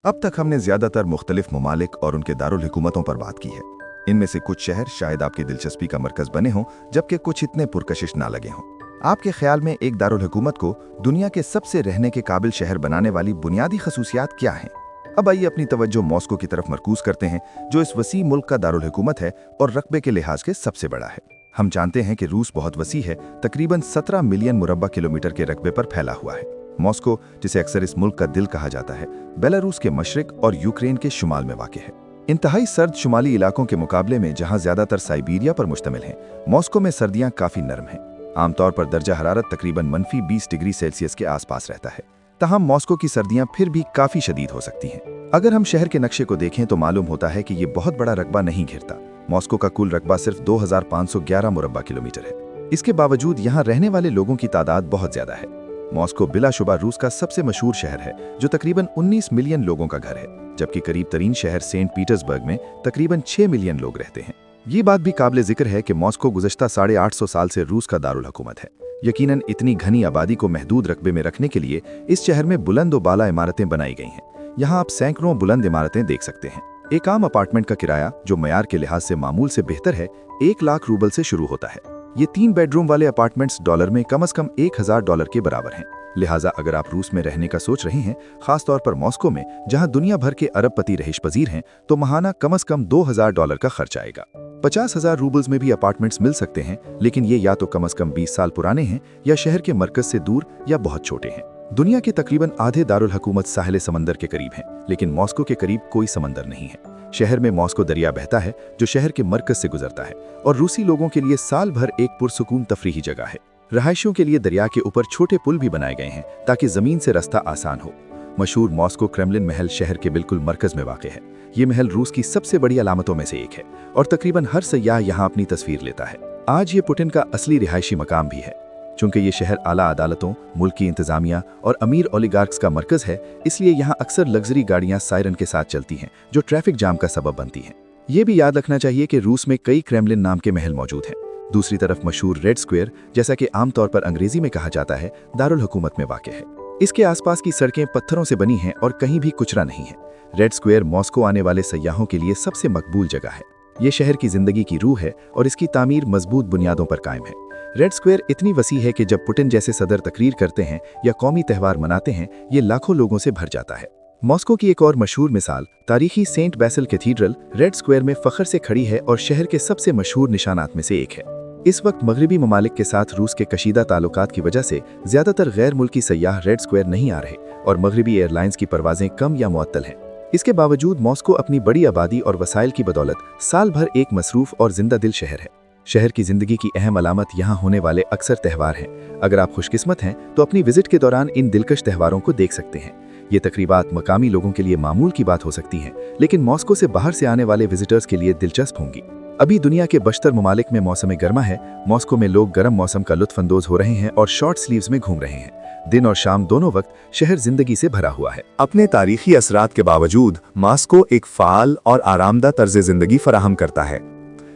अब तक हमने ज्यादातर मुख्तलिफ ममालिक और उनके दारुल हुकूमतों पर बात की है। इनमें से कुछ शहर शायद आपकी दिलचस्पी का मरकज बने हों, जबकि कुछ इतने पुरकशिश ना लगे हों। आपके ख्याल में एक दारुल हुकूमत को दुनिया के सबसे रहने के काबिल शहर बनाने वाली बुनियादी खसूसियात क्या हैं? अब आइए अपनी तवज्जो मॉस्को की तरफ मरकूज करते हैं, जो इस वसी मुल्क का दारुल हुकूमत है और रकबे के लिहाज के सबसे बड़ा है। हम जानते हैं कि रूस बहुत वसी है, तकरीबन 17 मिलियन मुरब्बा किलोमीटर के रकबे पर फैला हुआ है। मॉस्को, जिसे अक्सर इस मुल्क का दिल कहा जाता है, बेलारूस के मशरिक और यूक्रेन के शुमाल में वाक़ है। इंतहाई सर्द शुमाली इलाकों के मुकाबले में जहां ज्यादातर साइबेरिया पर मुश्तमिल हैं, मॉस्को में सर्दियां काफी नरम हैं। आमतौर पर दर्जा हरारत तकरीबन -20 डिग्री सेल्सियस के आसपास रहता है। तहम मॉस्को की सर्दियां फिर भी काफी शदीद हो सकती हैं। अगर हम शहर के नक्शे को देखें तो मालूम होता है कि ये बहुत बड़ा रकबा नहीं घिरता। मॉस्को का कुल रकबा सिर्फ 2511 मुरब्बा किलोमीटर है। इसके बावजूद यहाँ रहने वाले लोगों की तादाद बहुत ज्यादा है। मॉस्को बिलाशुबा रूस का सबसे मशहूर शहर है, जो तकरीबन 19 मिलियन लोगों का घर है, जबकि करीब तरीन शहर सेंट पीटर्सबर्ग में तकरीबन 6 मिलियन लोग रहते हैं। ये बात भी काबिल जिक्र है कि मॉस्को गुज़श्ता 850 साल से रूस का दारुल हुकूमत है। यकीनन इतनी घनी आबादी को महदूद रकबे में रखने के लिए इस शहर में बुलंद व बाला इमारतें बनाई गई हैं। यहाँ आप सैकड़ों बुलंद इमारतें देख सकते हैं। एक आम अपार्टमेंट का किराया, जो मयार के लिहाज से मामूल से बेहतर है, 1 लाख रूबल से शुरू होता है। ये 3 बेडरूम वाले अपार्टमेंट्स डॉलर में कम से कम $1000 के बराबर हैं। लिहाजा अगर आप रूस में रहने का सोच रहे हैं, खासतौर पर मॉस्को में, जहां दुनिया भर के अरबपति रहिश पजीर हैं, तो महाना कम से कम $2000 का खर्च आएगा। 50,000 रूबल्स में भी अपार्टमेंट्स मिल सकते हैं, लेकिन ये या तो कम से कम 20 साल पुराने हैं या शहर के मरकज से दूर या बहुत छोटे हैं। दुनिया के तकरीबन आधे दारुल हुकूमत साहिल समंदर के करीब हैं, लेकिन मॉस्को के करीब कोई समंदर नहीं है। शहर में मॉस्को दरिया बहता है, जो शहर के मरकज से गुजरता है और रूसी लोगों के लिए साल भर एक पुरसुकून तफरीही जगह है। रहायशियों के लिए दरिया के ऊपर छोटे पुल भी बनाए गए हैं ताकि जमीन से रास्ता आसान हो। मशहूर मॉस्को क्रेमलिन महल शहर के बिल्कुल मरकज में वाक़ है। ये महल रूस की सबसे बड़ी अलामतों में से एक है और तकरीबन हर सयाह यहाँ अपनी तस्वीर लेता है। आज ये पुतिन का असली रिहायशी मकाम भी है। चूंकि ये शहर आला अदालतों, मुल्की इंतजामिया और अमीर ओलिगार्क्स का मरकज है, इसलिए यहाँ अक्सर लग्जरी गाड़ियाँ सायरन के साथ चलती हैं, जो ट्रैफिक जाम का सबब बनती हैं। ये भी याद रखना चाहिए कि रूस में कई क्रेमलिन नाम के महल मौजूद हैं। दूसरी तरफ मशहूर रेड स्क्वायर, जैसा कि आमतौर पर अंग्रेजी में कहा जाता है, दारुल हुकूमत में वाक़ है। इसके आसपास की सड़कें पत्थरों से बनी हैं और कहीं भी कुचरा नहीं है। रेड स्क्वायर मॉस्को आने वाले सयाहों के लिए सबसे मकबूल जगह है। ये शहर की जिंदगी की रूह है और इसकी तामीर मजबूत बुनियादों पर कायम है। रेड स्क्वायर इतनी वसी है कि जब पुतिन जैसे सदर तकरीर करते हैं या कौमी त्यौहार मनाते हैं, ये लाखों लोगों से भर जाता है। मॉस्को की एक और मशहूर मिसाल तारीखी सेंट बैसिल कैथीड्रल रेड स्क्वायर में फख्र से खड़ी है और शहर के सबसे मशहूर निशानात में से एक है। इस वक्त मगरबी ममालिक के साथ रूस के कशीदा ताल्लुकात की वजह से ज्यादातर गैर मुल्की सयाह रेड स्क्वायर नहीं आ रहे और मगरबी एयरलाइंस की परवाजें कम या मुअत्तल हैं। इसके बावजूद मॉस्को अपनी बड़ी आबादी और वसाइल की बदौलत साल भर एक मसरूफ और जिंदा दिल शहर है। शहर की जिंदगी की अहम अलामत यहाँ होने वाले अक्सर त्यौहार हैं। अगर आप खुशकिस्मत हैं तो अपनी विजिट के दौरान इन दिलकश त्योहारों को देख सकते हैं। ये तकरीबात मकामी लोगों के लिए मामूल की बात हो सकती हैं, लेकिन मॉस्को से बाहर से आने वाले विजिटर्स के लिए दिलचस्प होंगी। अभी दुनिया के बशतर ममालिक में मौसम गर्मा है। मॉस्को में लोग गर्म मौसम का लुत्फ अंदोज हो रहे हैं और शॉर्ट स्लीव्स में घूम रहे हैं। दिन और शाम दोनों वक्त शहर जिंदगी से भरा हुआ है। अपने तारीखी असरात के बावजूद मॉस्को एक फाल और आरामदा तर्ज जिंदगी फराहम करता है।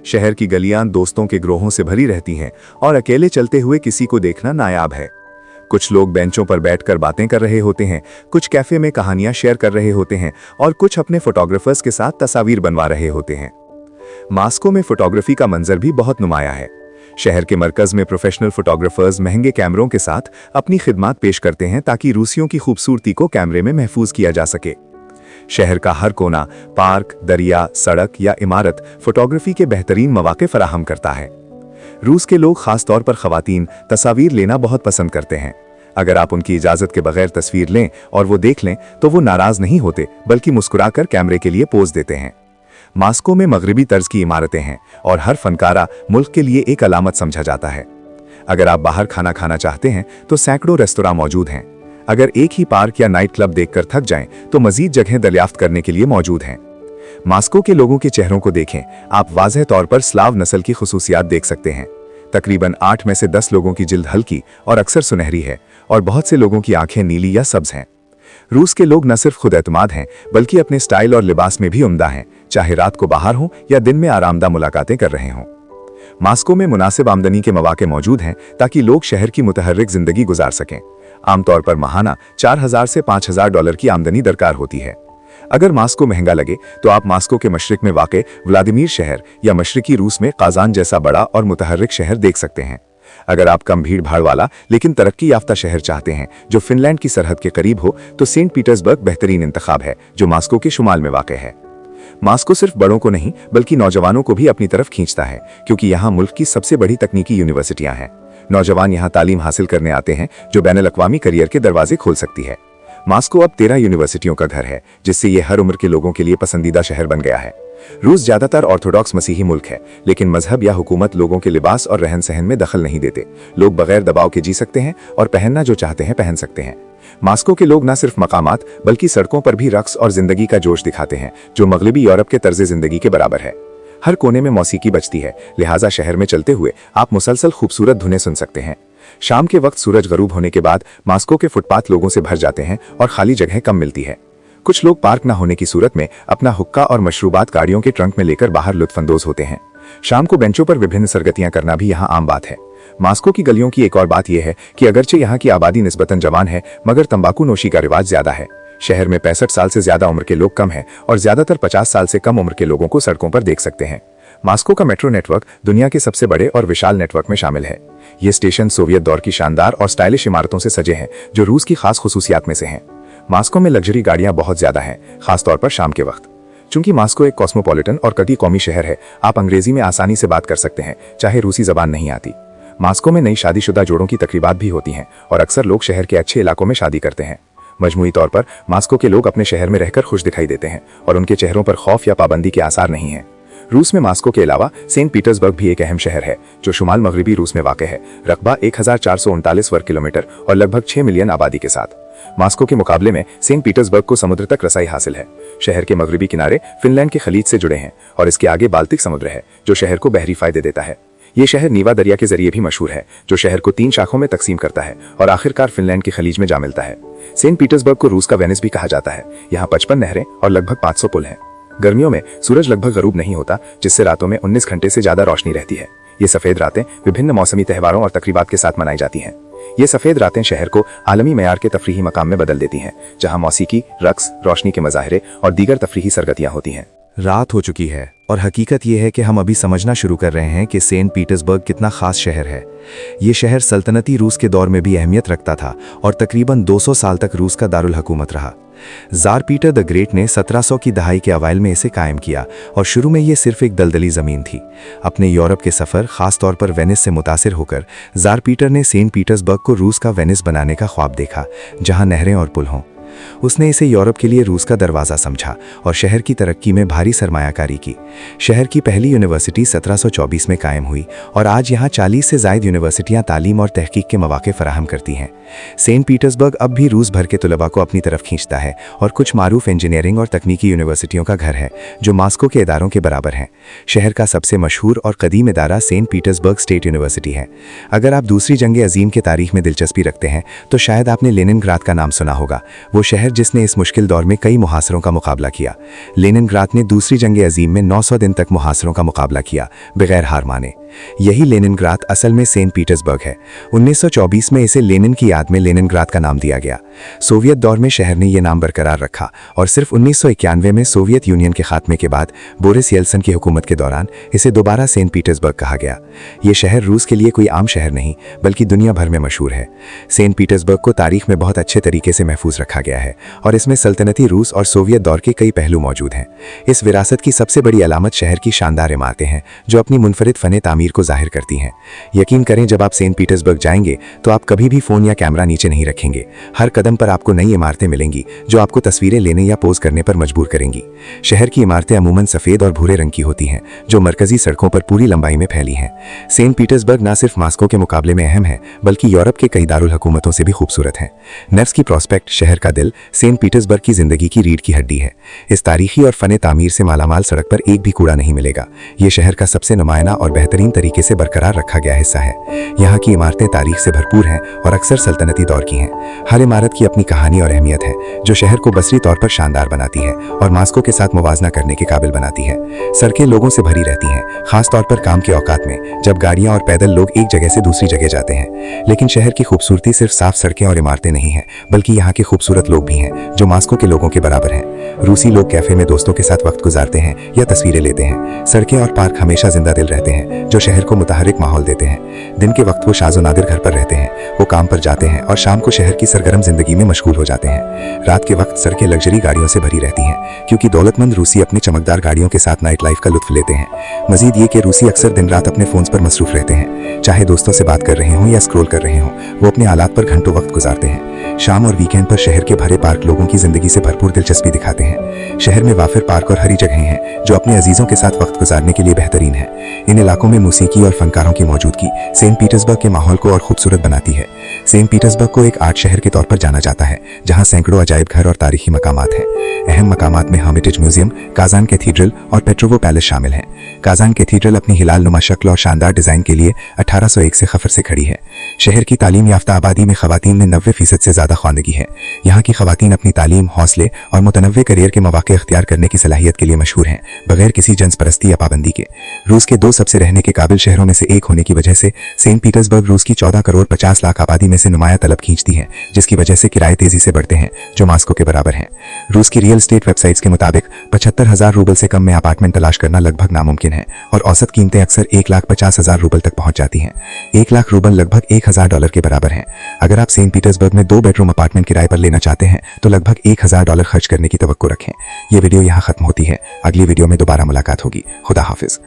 शहर की गलियां दोस्तों के ग्रोहों से भरी रहती हैं और अकेले चलते हुए किसी को देखना नायाब है। कुछ लोग बेंचों पर बैठकर बातें कर रहे होते हैं, कुछ कैफे में कहानियां शेयर कर रहे होते हैं और कुछ अपने फोटोग्राफर्स के साथ तस्वीर बनवा रहे होते हैं। मॉस्को में फोटोग्राफी का मंजर भी बहुत नुमाया है। शहर के मरकज में प्रोफेशनल फोटोग्राफर्स महंगे कैमरों के साथ अपनी खिदमात पेश करते हैं ताकि रूसियों की खूबसूरती को कैमरे में महफूज किया जा सके। शहर का हर कोना, पार्क, दरिया, सड़क या इमारत फोटोग्राफी के बेहतरीन मौके फराहम करता है। रूस के लोग खासतौर पर खवातीन तस्वीर लेना बहुत पसंद करते हैं। अगर आप उनकी इजाजत के बगैर तस्वीर लें और वो देख लें तो वो नाराज नहीं होते, बल्कि मुस्कुराकर कैमरे के लिए पोज देते हैं। मॉस्को में मगरबी तर्ज की इमारतें हैं और हर फनकारा मुल्क के लिए एक अलामत समझा जाता है। अगर आप बाहर खाना खाना चाहते हैं तो सैकड़ों रेस्तोरां मौजूद हैं। अगर एक ही पार्क या नाइट क्लब देखकर थक जाएं तो मजीद जगह दरियाफ्त करने के लिए मौजूद हैं। मॉस्को के लोगों के चेहरों को देखें, आप वाज़ेह तौर पर स्लाव नस्ल की खुसूसियात देख सकते हैं। तकरीबन 8 में से 10 लोगों की जिल्द हल्की और अक्सर सुनहरी है और बहुत से लोगों की आंखें नीली या सब्ज हैं। रूस के लोग न सिर्फ खुद एतमाद हैं, बल्कि अपने स्टाइल और लिबास में भी उम्दा हैं, चाहे रात को बाहर हों या दिन में आरामदा मुलाकातें कर रहे हों। मॉस्को में मुनासिब आमदनी के मौके मौजूद हैं ताकि लोग शहर की मुतहर्रिक जिंदगी गुजार सकें। आमतौर पर महाना $4000 से $5000 की आमदनी दरकार होती है। अगर मास्को महंगा लगे तो आप मास्को के मशरिक में वाक़ व्लादिमीर शहर या मशरिकी रूस में काजान जैसा बड़ा और मुतहर्रिक शहर देख सकते हैं। अगर आप कम भीड़ भाड़ वाला लेकिन तरक्की याफ्ता शहर चाहते हैं जो फिनलैंड की सरहद के करीब हो तो सेंट पीटर्सबर्ग बेहतरीन इंतखाब है, जो मास्को के शुमाल में वाक़ है। मास्को सिर्फ बड़ों को नहीं बल्कि नौजवानों को भी अपनी तरफ खींचता है, क्योंकि यहाँ मुल्क की सबसे बड़ी तकनीकी यूनिवर्सिटियां हैं। नौजवान यहाँ तालीम हासिल करने आते हैं जो बैनुल-अक़वामी करियर के दरवाजे खोल सकती है। मास्को अब 13 यूनिवर्सिटियों का घर है, जिससे ये हर उम्र के लोगों के लिए पसंदीदा शहर बन गया है। रूस ज्यादातर ऑर्थोडॉक्स मसीही मुल्क है, लेकिन मजहब या हुकूमत लोगों के लिबास और रहन सहन में दखल नहीं देते। लोग बगैर दबाव के जी सकते हैं और पहनना जो चाहते हैं पहन सकते हैं। मास्को के लोग न सिर्फ मकामात बल्कि सड़कों पर भी रक्स और जिंदगी का जोश दिखाते हैं, जो मगरबी यूरोप के तर्ज जिंदगी के बराबर है। हर कोने में मौसीकी बजती है, लिहाजा शहर में चलते हुए आप मुसलसल खूबसूरत धुनें सुन सकते हैं। शाम के वक्त सूरज गरूब होने के बाद मास्को के फुटपाथ लोगों से भर जाते हैं और खाली जगह कम मिलती है। कुछ लोग पार्क न होने की सूरत में अपना हुक्का और मशरूबात गाड़ियों के ट्रंक में लेकर बाहर लुत्फानंदोज होते हैं। शाम को बेंचों पर विभिन्न सरगतियां करना भी यहाँ आम बात है। मास्को की गलियों की एक और बात यह है कि अगरचे यहाँ की आबादी निस्बतन जवान है, मगर तंबाकू नोशी का रिवाज ज्यादा है। शहर में 65 साल से ज्यादा उम्र के लोग कम हैं और ज्यादातर 50 साल से कम उम्र के लोगों को सड़कों पर देख सकते हैं। मास्को का मेट्रो नेटवर्क दुनिया के सबसे बड़े और विशाल नेटवर्क में शामिल है। ये स्टेशन सोवियत दौर की शानदार और स्टाइलिश इमारतों से सजे हैं, जो रूस की खास खुसूसियात में से हैं। मास्को में लग्जरी गाड़ियां बहुत ज्यादा हैं, खासतौर पर शाम के वक्त। चूंकि मास्को एक कॉस्मोपॉलिटन और कटी कौमी शहर है, आप अंग्रेजी में आसानी से बात कर सकते हैं, चाहे रूसी जबान नहीं आती। मास्को में नई शादीशुदा जोड़ों की तकरीबात भी होती हैं और अक्सर लोग शहर के अच्छे इलाकों में शादी करते हैं। मजमूई तौर पर मास्को के लोग अपने शहर में रहकर खुश दिखाई देते हैं और उनके चेहरों पर खौफ या पाबंदी के आसार नहीं हैं। रूस में मास्को के अलावा सेंट पीटर्सबर्ग भी एक अहम शहर है, जो शुमाल मगरबी रूस में वाक़ है। रकबा 1439 वर्ग किलोमीटर और लगभग 6 मिलियन आबादी के साथ मास्को के मुकाबले में सेंट पीटर्सबर्ग को समुद्र तक रसाई हासिल है। शहर के मगरबी किनारे फिनलैंड के खलीज से जुड़े हैं और इसके आगे बाल्टिक समुद्र है, जो शहर को बहरी फायदे देता है। ये शहर नीवा दरिया के जरिए भी मशहूर है, जो शहर को 3 शाखों में तकसीम करता है और आखिरकार फिनलैंड के खलीज में जा मिलता है। सेंट पीटर्सबर्ग को रूस का वेनिस भी कहा जाता है। यहाँ 55 नहरें और लगभग 500 पुल हैं। गर्मियों में सूरज लगभग गरूब नहीं होता, जिससे रातों में 19 घंटे से ज्यादा रोशनी रहती है। ये सफेद रातें विभिन्न मौसमी त्योहारों और तकरीबात के साथ मनाई जाती हैं। ये सफेद रातें शहर को आलमी मयार के तफरीही मकाम में बदल देती हैं, जहां मौसीकी, रक्स, रोशनी के मज़ाहिरे और दीगर तफरीही सरगतियां होती हैं। रात हो चुकी है और हकीकत यह है कि हम अभी समझना शुरू कर रहे हैं कि सेंट पीटर्सबर्ग कितना खास शहर है। ये शहर सल्तनती रूस के दौर में भी अहमियत रखता था और तकरीबन 200 साल तक रूस का दारुल हुकूमत रहा। ज़ार पीटर द ग्रेट ने 1700 की दहाई के अवाइल में इसे कायम किया और शुरू में ये सिर्फ एक दलदली ज़मीन थी। अपने यूरोप के सफ़र, ख़ास तौर पर वेनिस से मुतासिर होकर ज़ार पीटर ने सेंट पीटर्सबर्ग को रूस का वेनिस बनाने का ख्वाब देखा, जहाँ नहरें और पुल हों। उसने इसे यूरोप के लिए रूस का दरवाज़ा समझा और शहर की तरक्की में भारी सरमायाकारी की। शहर की पहली यूनिवर्सिटी 1724 में कायम हुई और आज यहाँ 40 से ज़ायद यूनिवर्सिटियाँ तालीम और तहकीक के मौके फराहम करती हैं। सेंट पीटर्सबर्ग अब भी रूस भर के तलबा को अपनी तरफ खींचता है और कुछ मारूफ इंजीनियरिंग और तकनीकी यूनिवर्सिटियों का घर है, जो मास्को के इदारों के बराबर हैं। शहर का सबसे मशहूर और कदीम इदारा सेंट पीटर्सबर्ग स्टेट यूनिवर्सिटी है। अगर आप दूसरी जंग अजीम के तारीख में दिलचस्पी रखते हैं तो शायद आपने लेनिनग्राद का नाम सुना होगा, वो शहर जिसने इस मुश्किल दौर में कई मुहासरों का मुकाबला किया। लेनिनग्राद ने दूसरी जंग अजीम में 900 दिन तक मुहासरों का मुकाबला किया, बगैर हार माने। यही लेनिनग्राद असल में सेंट पीटर्सबर्ग है। 1924 में इसे लेनिन की याद में लेनिनग्राद का नाम दिया गया। सोवियत दौर में शहर ने यह नाम बरकरार रखा और सिर्फ 1991 में सोवियत यूनियन के खात्मे के बाद बोरिस येल्सन की हुकूमत के दौरान इसे दोबारा सेंट पीटर्सबर्ग कहा गया। ये शहर रूस के लिए कोई आम शहर नहीं बल्कि दुनिया भर में मशहूर है। सेंट पीटर्सबर्ग को तारीख में बहुत अच्छे तरीके से महफूज रखा गया है और इसमें सल्तनती रूस और सोवियत दौर के कई पहलू मौजूद हैं। इस विरासत की सबसे बड़ी अलामत शहर की शानदार इमारतें हैं, जो अपनी मुनफरिद फ़न तामीर को जाहिर करती हैं। यकीन करें, जब आप सेंट पीटर्सबर्ग जाएंगे तो आप कभी भी फ़ोन या कैमरा नीचे नहीं रखेंगे। हर कदम पर आपको नई इमारतें मिलेंगी जो आपको तस्वीरें लेने या पोज करने पर मजबूर करेंगी। शहर की इमारतें अमूमन सफ़ेद और भूरे रंग की होती हैं, जो मरकजी सड़कों पर पूरी लंबाई में फैली हैं। सेंट पीटर्सबर्ग न सिर्फ मास्को के मुकाबले में अहम है बल्कि यूरोप के कई दारुल हुकूमतों से भी खूबसूरत है। नेव्स्की प्रॉस्पेक्ट, शहर का दिल, सेंट पीटर्सबर्ग की जिंदगी की रीढ़ की हड्डी है। इस तारीखी और फ़न तामीर से मालामाल सड़क पर एक भी कूड़ा नहीं मिलेगा। ये शहर का सबसे नुमायाना और बेहतरीन पुरअमन तरीके से बरकरार रखा गया हिस्सा है। यहाँ की इमारतें तारीख से भरपूर हैं और अक्सर सल्तनती दौर की हैं। हर इमारत की अपनी कहानी और अहमियत है जो शहर को बसरी तौर पर शानदार बनाती है और मास्को के साथ मुवाजना करने के काबिल बनाती है। सड़कें लोगों से भरी रहती हैं, खास तौर पर काम के औकात में, जब गाड़ियां और पैदल लोग एक जगह से दूसरी जगह जाते हैं। लेकिन शहर की खूबसूरती सिर्फ साफ सड़कें और इमारतें नहीं है, बल्कि यहाँ के खूबसूरत लोग भी हैं जो मास्को के लोगों के बराबर हैं। रूसी लोग कैफे में दोस्तों के साथ वक्त गुजारते हैं या तस्वीरें लेते हैं। सड़कें और पार्क हमेशा जिंदा दिल रहते हैं जो शहर को मुतहरिक माहौल देते हैं। दिन के वक्त वो शाज़ो नादिर घर पर रहते हैं, वो काम पर जाते हैं और शाम को शहर की सरगर्म जिंदगी में मशगूल हो जाते हैं। रात के वक्त सड़कें लग्जरी गाड़ियों से भरी रहती हैं क्योंकि दौलतमंद रूसी अपनी चमकदार गाड़ियों के साथ नाइट लाइफ का लुत्फ लेते हैं। मजीद ये कि रूसी अक्सर दिन रात अपने फोन्स पर मसरूफ रहते हैं, चाहे दोस्तों से बात कर रहे हों या स्क्रॉल कर रहे हों, वो अपने आलात पर घंटों वक्त गुजारते हैं। शाम और वीकेंड पर शहर के भरे पार्क लोगों की जिंदगी से भरपूर दिलचस्पी दिखाते हैं। शहर में वाफिर पार्क और हरी जगहें हैं जो अपने अजीजों के साथ वक्त गुजारने के लिए बेहतरीन है। इन इलाकों में मूसीकी और फनकारों की मौजूदगी सेंट पीटर्सबर्ग के माहौल को और खूबसूरत बनाती है। सेंट पीटर्सबर्ग को एक आर्ट शहर के तौर पर जाना जाता है जहां सैकड़ों अजायब घर और तारीखी मकामात हैं। अहम मकामात में हर्मिटेज म्यूजियम, काजान कैथीड्रल और पेट्रोवो पैलेस शामिल हैं। काजान कैथीड्रल अपनी हिलाल नुमा शक्ल और शानदार डिजाइन के लिए 1801 से खफर से खड़ी है। शहर की तालीम याफ्ता आबादी में खवातीन में 90% से ज्यादा ख्वानगी है। यहाँ की खवातीन अपनी तालीम, हौसले और मुतनव्वे करियर के मौके इख्तियार करने की सलाहियत के लिए मशहूर हैं, बगैर किसी जंस या पाबंदी के। रूस के 2 सबसे रहने के काबिल शहरों में से एक होने की वजह से सेंट पीटर्सबर्ग रूस की 14 करोड़ 50 लाख आबादी में से नुमाया तलब खींचती है, जिसकी वजह से किराए तेजी से बढ़ते हैं जो मास्को के बराबर हैं। रूस की रियल एस्टेट वेबसाइट्स के मुताबिक 75,000 रूबल से कम में अपार्टमेंट तलाश करना लगभग नामुमकिन है और औसत कीमतें अक्सर 1,50,000 रूबल तक पहुंच जाती हैं। 1 लाख रूबल लगभग $1,000 के बराबर हैं। अगर आप सेंट पीटर्सबर्ग में 2 बेडरूम अपार्टमेंट किराए पर लेना चाहते हैं तो लगभग $1,000 खर्च करने की तवक्को रखें। ये वीडियो यहाँ खत्म होती है, अगली वीडियो में दोबारा मुलाकात होगी। खुदा हाफिज।